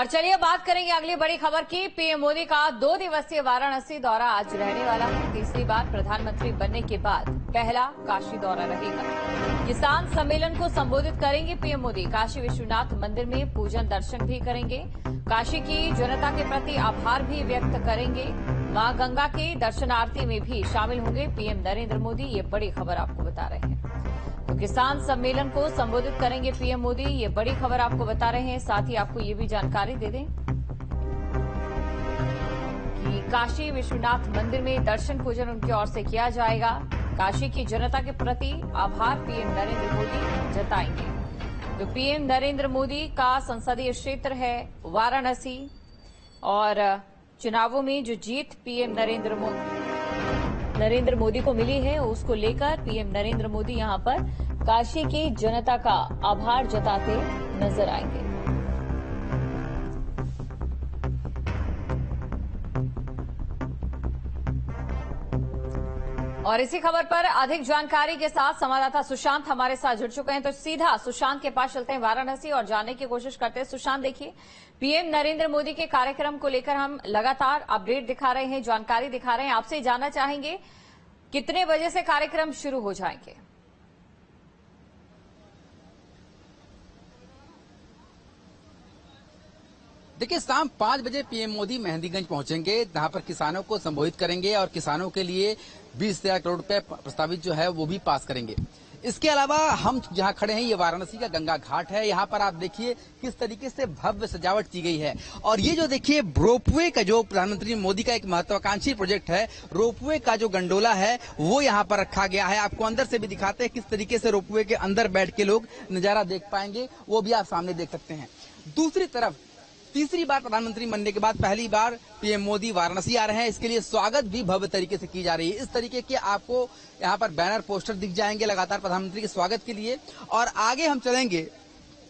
और चलिए बात करेंगे अगली बड़ी खबर की। पीएम मोदी का 2 दिवसीय वाराणसी दौरा आज रहने वाला है। तीसरी बार प्रधानमंत्री बनने के बाद पहला काशी दौरा रहेगा। किसान सम्मेलन को संबोधित करेंगे पीएम मोदी। काशी विश्वनाथ मंदिर में पूजन दर्शन भी करेंगे। काशी की जनता के प्रति आभार भी व्यक्त करेंगे। मां गंगा के दर्शनार्थी में भी शामिल होंगे पीएम नरेंद्र मोदी। ये बड़ी खबर आपको बता रहे हैं। तो किसान सम्मेलन को संबोधित करेंगे पीएम मोदी, ये बड़ी खबर आपको बता रहे हैं। साथ ही आपको ये भी जानकारी दे दें कि काशी विश्वनाथ मंदिर में दर्शन पूजन उनकी ओर से किया जाएगा। काशी की जनता के प्रति आभार पीएम नरेंद्र मोदी जताएंगे। तो पीएम नरेंद्र मोदी का संसदीय क्षेत्र है वाराणसी और चुनावों में जो जीत पीएम नरेंद्र मोदी को मिली है उसको लेकर पीएम नरेंद्र मोदी यहां पर काशी की जनता का आभार जताते नजर आएंगे। और इसी खबर पर अधिक जानकारी के साथ संवाददाता सुशांत हमारे साथ जुड़ चुके हैं। तो सीधा सुशांत के पास चलते हैं वाराणसी और जानने की कोशिश करते हैं। सुशांत, देखिए पीएम नरेंद्र मोदी के कार्यक्रम को लेकर हम लगातार अपडेट दिखा रहे हैं, जानकारी दिखा रहे हैं। आपसे जानना चाहेंगे कितने बजे से कार्यक्रम शुरू हो जाएंगे? देखिए, शाम 5 बजे पीएम मोदी मेहंदीगंज पहुंचेंगे, जहां पर किसानों को संबोधित करेंगे और किसानों के लिए 20,000 करोड़ रुपए प्रस्तावित जो है वो भी पास करेंगे। इसके अलावा हम जहां खड़े हैं ये वाराणसी का गंगा घाट है। यहाँ पर आप देखिए किस तरीके से भव्य सजावट की गई है। और ये जो देखिए रोपवे का जो प्रधानमंत्री मोदी का एक महत्वाकांक्षी प्रोजेक्ट है, रोपवे का जो गंडोला है वो यहाँ पर रखा गया है। आपको अंदर से भी दिखाते हैं किस तरीके से रोपवे के अंदर बैठ के लोग नजारा देख पाएंगे, वो भी आप सामने देख सकते हैं। दूसरी तरफ तीसरी बार प्रधानमंत्री बनने के बाद पहली बार पीएम मोदी वाराणसी आ रहे हैं। इसके लिए स्वागत भी भव्य तरीके से की जा रही है। इस तरीके के आपको यहाँ पर बैनर पोस्टर दिख जाएंगे लगातार प्रधानमंत्री के स्वागत के लिए। और आगे हम चलेंगे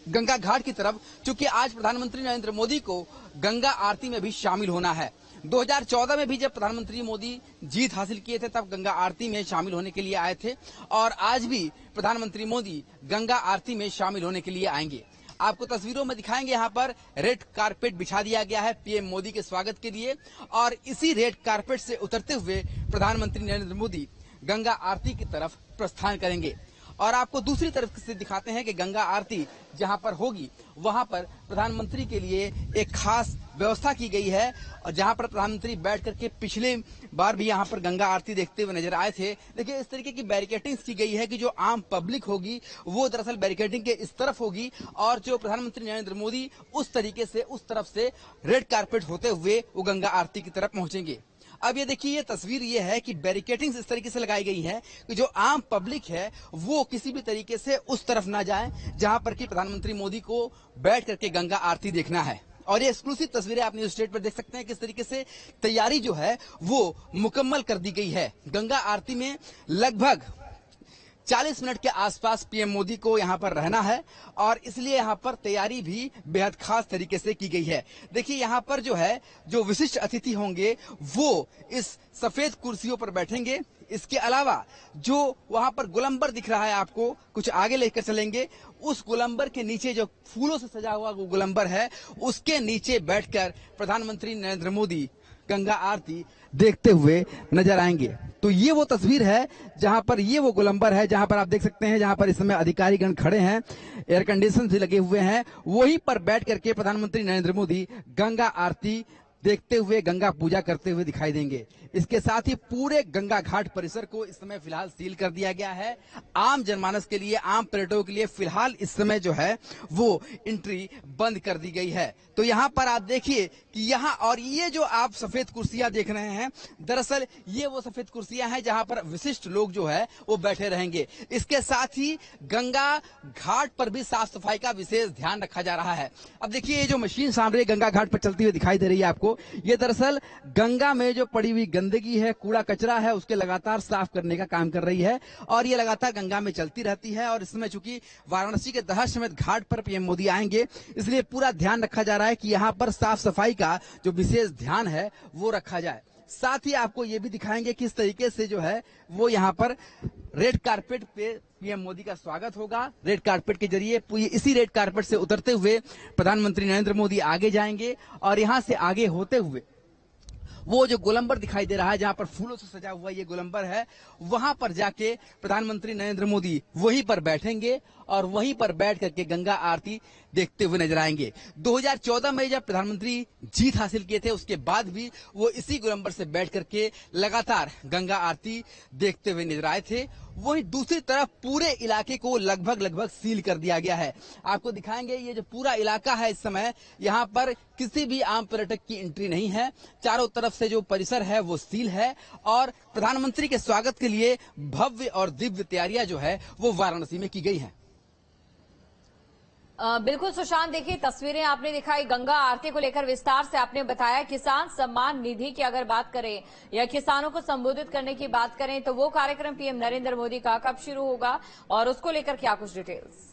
गंगा घाट की तरफ, क्योंकि आज प्रधानमंत्री नरेंद्र मोदी को गंगा आरती में भी शामिल होना है। 2014 में भी जब प्रधानमंत्री मोदी जीत हासिल किए थे तब गंगा आरती में शामिल होने के लिए आए थे और आज भी प्रधानमंत्री मोदी गंगा आरती में शामिल होने के लिए आएंगे। आपको तस्वीरों में दिखाएंगे, यहाँ पर रेड कारपेट बिछा दिया गया है पीएम मोदी के स्वागत के लिए और इसी रेड कारपेट से उतरते हुए प्रधानमंत्री नरेंद्र मोदी गंगा आरती की तरफ प्रस्थान करेंगे। और आपको दूसरी तरफ से दिखाते हैं कि गंगा आरती जहां पर होगी वहां पर प्रधानमंत्री के लिए एक खास व्यवस्था की गई है और जहां पर प्रधानमंत्री बैठ करके पिछले बार भी यहां पर गंगा आरती देखते हुए नजर आए थे। देखिए इस तरीके की बैरिकेटिंग की गई है कि जो आम पब्लिक होगी वो दरअसल बैरिकेटिंग के इस तरफ होगी और जो प्रधानमंत्री नरेंद्र मोदी उस तरीके से उस तरफ से रेड कारपेट होते हुए वो गंगा आरती की तरफ पहुंचेंगे। अब ये देखिए, ये तस्वीर ये है कि बैरिकेटिंग्स इस तरीके से लगाई गई है कि जो आम पब्लिक है वो किसी भी तरीके से उस तरफ ना जाए जहां पर कि प्रधानमंत्री मोदी को बैठ करके गंगा आरती देखना है। और ये एक्सक्लूसिव तस्वीरें आप न्यूज स्टेट पर देख सकते हैं किस तरीके से तैयारी जो है वो मुकम्मल कर दी गई है। गंगा आरती में लगभग 40 मिनट के आसपास पीएम मोदी को यहां पर रहना है और इसलिए यहां पर तैयारी भी बेहद खास तरीके से की गई है। देखिए यहां पर जो है जो विशिष्ट अतिथि होंगे वो इस सफेद कुर्सियों पर बैठेंगे। इसके अलावा जो वहां पर गोलंबर दिख रहा है, आपको कुछ आगे लेकर चलेंगे, उस गोलंबर के नीचे जो फूलों से सजा हुआ वो गोलंबर है उसके नीचे बैठकर प्रधानमंत्री नरेंद्र मोदी गंगा आरती देखते हुए नजर आएंगे। तो ये वो तस्वीर है जहां पर ये वो गोलंबर है जहां पर आप देख सकते हैं, जहां पर इस समय अधिकारीगण खड़े हैं, एयर कंडीशन भी लगे हुए हैं, वहीं पर बैठ करके प्रधानमंत्री नरेंद्र मोदी गंगा आरती देखते हुए गंगा पूजा करते हुए दिखाई देंगे। इसके साथ ही पूरे गंगा घाट परिसर को इस समय फिलहाल सील कर दिया गया है। आम जनमानस के लिए, आम पर्यटकों के लिए फिलहाल इस समय जो है वो एंट्री बंद कर दी गई है। तो यहाँ पर आप देखिए कि यहाँ और ये जो आप सफेद कुर्सियां देख रहे हैं, दरअसल ये वो सफेद कुर्सियां हैं जहां पर विशिष्ट लोग जो है वो बैठे रहेंगे। इसके साथ ही गंगा घाट पर भी साफ सफाई का विशेष ध्यान रखा जा रहा है। अब देखिए ये जो मशीन सामने गंगा घाट पर चलती हुई दिखाई दे रही है आपको, ये दरअसल गंगा में जो पड़ी हुई गंदगी है, कूड़ा कचरा है, उसके लगातार साफ करने का काम कर रही है और ये लगातार गंगा में चलती रहती है। और इसमें चूंकि वाराणसी के दशाश्वमेध घाट पर पीएम मोदी आएंगे, इसलिए पूरा ध्यान रखा जा रहा है कि यहाँ पर साफ सफाई का जो विशेष ध्यान है वो रखा जाए। साथ ही आपको ये भी दिखाएंगे किस तरीके से जो है वो यहाँ पर रेड कारपेट पे पीएम मोदी का स्वागत होगा। रेड कारपेट के जरिए इसी रेड कारपेट से उतरते हुए प्रधानमंत्री नरेंद्र मोदी आगे जाएंगे और यहां से आगे होते हुए वो जो गोलंबर दिखाई दे रहा है, जहां पर फूलों से सजा हुआ ये गोलंबर है, वहां पर जाके प्रधानमंत्री नरेंद्र मोदी वहीं पर बैठेंगे और वहीं पर बैठ करके गंगा आरती देखते हुए नजर आएंगे। 2014 में जब प्रधानमंत्री जीत हासिल किए थे, उसके बाद भी वो इसी गोलंबर से बैठ करके लगातार गंगा आरती देखते हुए नजर आए थे। वहीं दूसरी तरफ पूरे इलाके को लगभग सील कर दिया गया है। आपको दिखाएंगे ये जो पूरा इलाका है इस समय, यहाँ पर किसी भी आम पर्यटक की एंट्री नहीं है। चारों तरफ से जो परिसर है वो सील है और प्रधानमंत्री के स्वागत के लिए भव्य और दिव्य तैयारियां जो है वो वाराणसी में की गई है। बिल्कुल सुशांत, देखिए तस्वीरें आपने दिखाई गंगा आरती को लेकर विस्तार से आपने बताया। किसान सम्मान निधि की अगर बात करें या किसानों को संबोधित करने की बात करें तो वो कार्यक्रम पीएम नरेंद्र मोदी का कब शुरू होगा और उसको लेकर क्या कुछ डिटेल्स?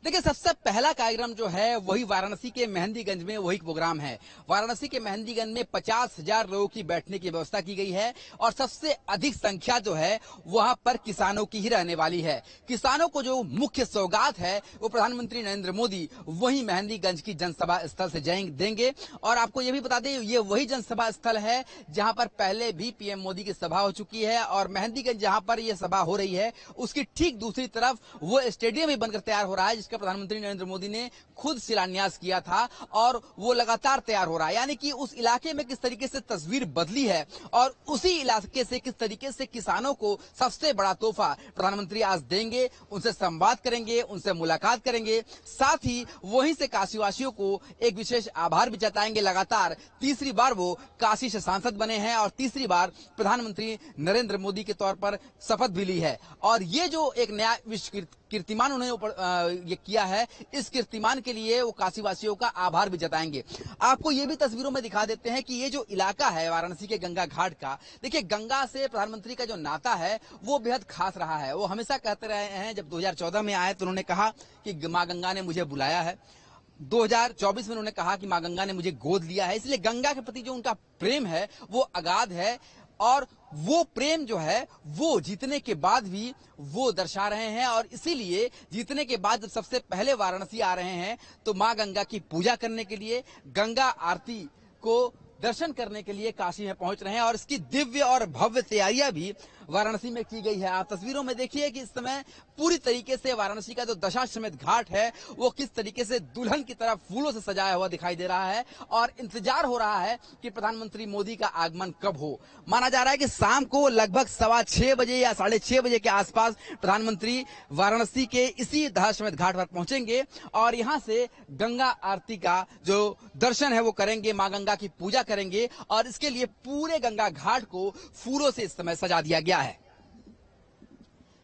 देखिए, सबसे पहला कार्यक्रम जो है वही वाराणसी के मेहंदीगंज में वही प्रोग्राम है। वाराणसी के मेहंदीगंज में 50,000 लोगों की बैठने की व्यवस्था की गई है और सबसे अधिक संख्या जो है वहां पर किसानों की ही रहने वाली है। किसानों को जो मुख्य सौगात है वो प्रधानमंत्री नरेंद्र मोदी वही मेहंदीगंज की जनसभा स्थल से देंगे। और आपको ये भी बता दें, ये वही जनसभा स्थल है जहां पर पहले भी पीएम मोदी की सभा हो चुकी है और मेहंदीगंज जहां पर यह सभा हो रही है उसकी ठीक दूसरी तरफ वो स्टेडियम भी बनकर तैयार हो रहा है, जिसका प्रधानमंत्री नरेंद्र मोदी ने खुद शिलान्यास किया था और वो लगातार तैयार हो रहा है। यानी कि उस इलाके में किस तरीके से तस्वीर बदली है और उसी इलाके से किस तरीके से किसानों को सबसे बड़ा तोहफा प्रधानमंत्री आज देंगे, उनसे संवाद करेंगे, उनसे मुलाकात करेंगे। साथ ही वहीं से काशीवासियों को एक विशेष आभार भी जताएंगे। लगातार तीसरी बार वो काशी से सांसद बने हैं और तीसरी बार प्रधानमंत्री नरेंद्र मोदी के तौर पर शपथ भी ली है और ये जो एक नया विश्व कीर्तिमान उन्होंने ये किया है, इस कीर्तिमान के लिए वो काशीवासियों का आभार भी जताएंगे। आपको ये भी तस्वीरों में दिखा देते हैं कि ये जो इलाका है वाराणसी के गंगा घाट का, देखिए गंगा से प्रधानमंत्री का जो नाता है वो बेहद खास रहा है। वो हमेशा कहते रहे हैं, जब 2014 में आए तो उन्होंने कहा कि माँ गंगा ने मुझे बुलाया है। 2024 में उन्होंने कहा कि माँ गंगा ने मुझे गोद लिया है। इसलिए गंगा के प्रति जो उनका प्रेम है वो अगाध है और वो प्रेम जो है वो जीतने के बाद भी वो दर्शा रहे हैं और इसीलिए जीतने के बाद जब सबसे पहले वाराणसी आ रहे हैं तो मां गंगा की पूजा करने के लिए, गंगा आरती को दर्शन करने के लिए काशी में पहुंच रहे हैं और इसकी दिव्य और भव्य तैयारियां भी वाराणसी में की गई है। आप तस्वीरों में देखिए कि इस समय पूरी तरीके से वाराणसी का जो दशाश्वमेध घाट है वो किस तरीके से दुल्हन की तरह फूलों से सजाया हुआ दिखाई दे रहा है और इंतजार हो रहा है कि प्रधानमंत्री मोदी का आगमन कब हो। माना जा रहा है कि शाम को लगभग 6:15 बजे या 6:30 बजे के आसपास प्रधानमंत्री वाराणसी के इसी दशाश्वमेध घाट पर पहुंचेंगे और यहां से गंगा आरती का जो दर्शन है वो करेंगे, मां गंगा की पूजा करेंगे और इसके लिए पूरे गंगा घाट को फूलों से इस समय सजा दिया गया है।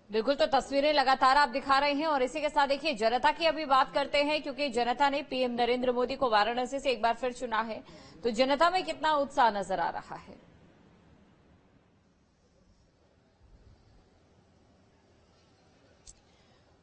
बिल्कुल, तो तस्वीरें लगातार आप दिखा रहे हैं और इसी के साथ देखिए जनता की अभी बात करते हैं, क्योंकि जनता ने पीएम नरेंद्र मोदी को वाराणसी से एक बार फिर चुना है, तो जनता में कितना उत्साह नजर आ रहा है?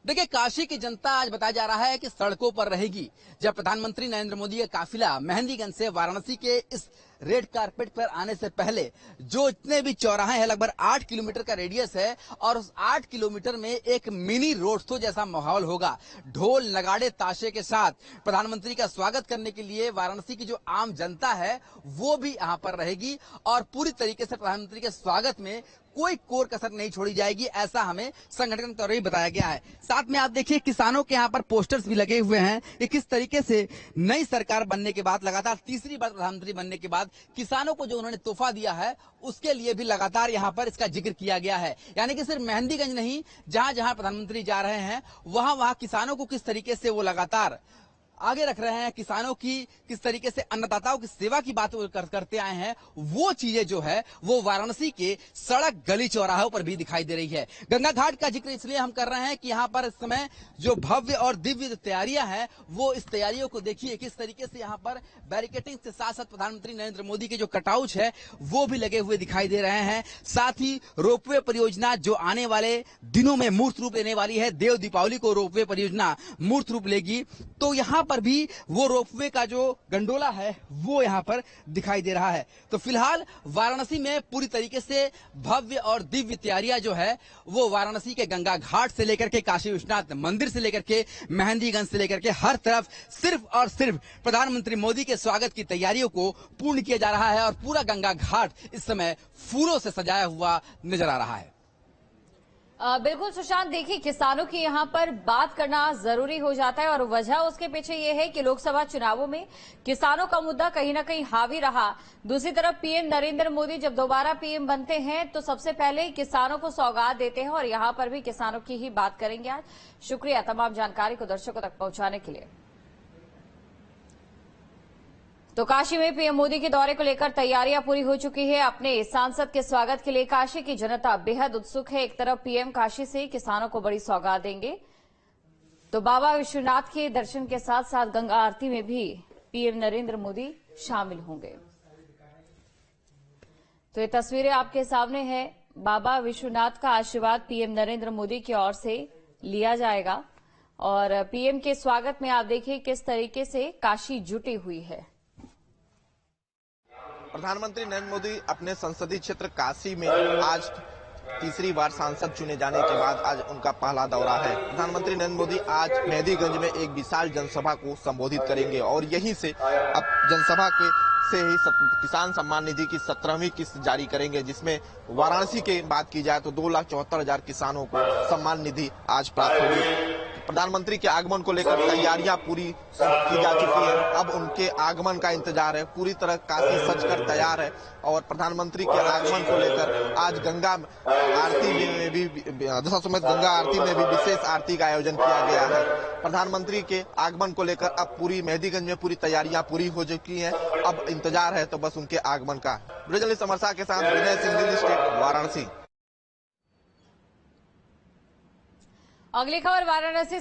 देखिए, काशी की जनता आज बताया जा रहा है कि सड़कों पर रहेगी। जब प्रधानमंत्री नरेंद्र मोदी का काफिला मेहंदीगंज से वाराणसी के इस रेड कारपेट पर आने से पहले जो इतने भी चौराहे हैं, लगभग 8 किलोमीटर का रेडियस है और उस 8 किलोमीटर में एक मिनी रोड शो जैसा माहौल होगा। ढोल नगाड़े ताशे के साथ प्रधानमंत्री का स्वागत करने के लिए वाराणसी की जो आम जनता है वो भी यहाँ पर रहेगी और पूरी तरीके से प्रधानमंत्री के स्वागत में कोई कोर कसर नहीं छोड़ी जाएगी, ऐसा हमें संगठन के तौर पर बताया गया है। साथ में आप देखिए किसानों के यहाँ पर पोस्टर्स भी लगे हुए हैं कि किस तरीके से नई सरकार बनने के बाद, लगातार तीसरी बार प्रधानमंत्री बनने के बाद किसानों को जो उन्होंने तोहफा दिया है उसके लिए भी लगातार यहाँ पर इसका जिक्र किया गया है। यानी कि सिर्फ मेहंदीगंज नहीं, जहां जहां प्रधानमंत्री जा रहे हैं वहां वहां किसानों को किस तरीके से वो लगातार आगे रख रहे हैं, किसानों की किस तरीके से अन्नदाताओं की सेवा की बात करते आए हैं, वो चीजें जो है वो वाराणसी के सड़क गली चौराहों पर भी दिखाई दे रही है। गंगा घाट का जिक्र इसलिए हम कर रहे हैं कि यहाँ पर इस समय जो भव्य और दिव्य तैयारियां हैं वो इस तैयारियों को देखिए किस तरीके से यहाँ पर बैरिकेटिंग के साथ साथ प्रधानमंत्री नरेंद्र मोदी के जो कटआउट है वो भी लगे हुए दिखाई दे रहे हैं। साथ ही रोपवे परियोजना जो आने वाले दिनों में मूर्त रूप लेने वाली है, देव दीपावली को रोपवे परियोजना मूर्त रूप लेगी, तो यहाँ पर भी वो रोपवे का जो गंडोला है वो यहाँ पर दिखाई दे रहा है। तो फिलहाल वाराणसी में पूरी तरीके से भव्य और दिव्य तैयारियां जो है वो वाराणसी के गंगा घाट से लेकर के काशी विश्वनाथ मंदिर से लेकर के मेहंदीगंज से लेकर के हर तरफ सिर्फ और सिर्फ प्रधानमंत्री मोदी के स्वागत की तैयारियों को पूर्ण किया जा रहा है और पूरा गंगा घाट इस समय फूलों से सजाया हुआ नजर आ रहा है। बिल्कुल सुशांत, देखिए किसानों की यहाँ पर बात करना जरूरी हो जाता है और वजह उसके पीछे ये है कि लोकसभा चुनावों में किसानों का मुद्दा कहीं ना कहीं हावी रहा। दूसरी तरफ पीएम नरेंद्र मोदी जब दोबारा पीएम बनते हैं तो सबसे पहले किसानों को सौगात देते हैं और यहाँ पर भी किसानों की ही बात करेंगे आज। शुक्रिया तमाम जानकारी को दर्शकों तक पहुंचाने के लिए। तो काशी में पीएम मोदी के दौरे को लेकर तैयारियां पूरी हो चुकी है। अपने सांसद के स्वागत के लिए काशी की जनता बेहद उत्सुक है। एक तरफ पीएम काशी से किसानों को बड़ी सौगात देंगे तो बाबा विश्वनाथ के दर्शन के साथ साथ गंगा आरती में भी पीएम नरेंद्र मोदी शामिल होंगे। तो ये तस्वीरें आपके सामने है। बाबा विश्वनाथ का आशीर्वाद पीएम नरेंद्र मोदी की ओर से लिया जाएगा और पीएम के स्वागत में आप देखिए किस तरीके से काशी जुटी हुई है। प्रधानमंत्री नरेंद्र मोदी अपने संसदीय क्षेत्र काशी में आज तीसरी बार सांसद चुने जाने के बाद आज उनका पहला दौरा है। प्रधानमंत्री नरेंद्र मोदी आज मेहंदीगंज में एक विशाल जनसभा को संबोधित करेंगे और यहीं से अब जनसभा के से ही किसान सम्मान निधि की 17वीं किस्त जारी करेंगे, जिसमें वाराणसी की बात की जाए तो 2,74,000 किसानों को सम्मान निधि आज प्राप्त होगी। प्रधानमंत्री के आगमन को लेकर तैयारियां पूरी की जा चुकी है। अब उनके आगमन का इंतजार है। पूरी तरह काशी सजकर तैयार है और प्रधानमंत्री के आगमन को लेकर आज गंगा आरती में भी दशाश्वमेध गंगा आरती में भी विशेष आरती का आयोजन किया गया है। प्रधानमंत्री के आगमन को लेकर अब पूरी मेहंदीगंज में पूरी तैयारियां पूरी हो चुकी हैं। अब इंतजार है तो बस उनके आगमन का। ब्रिजली समरसा के साथ विनय सिंह, दिल्ली स्टेट, वाराणसी। अगली खबर वाराणसी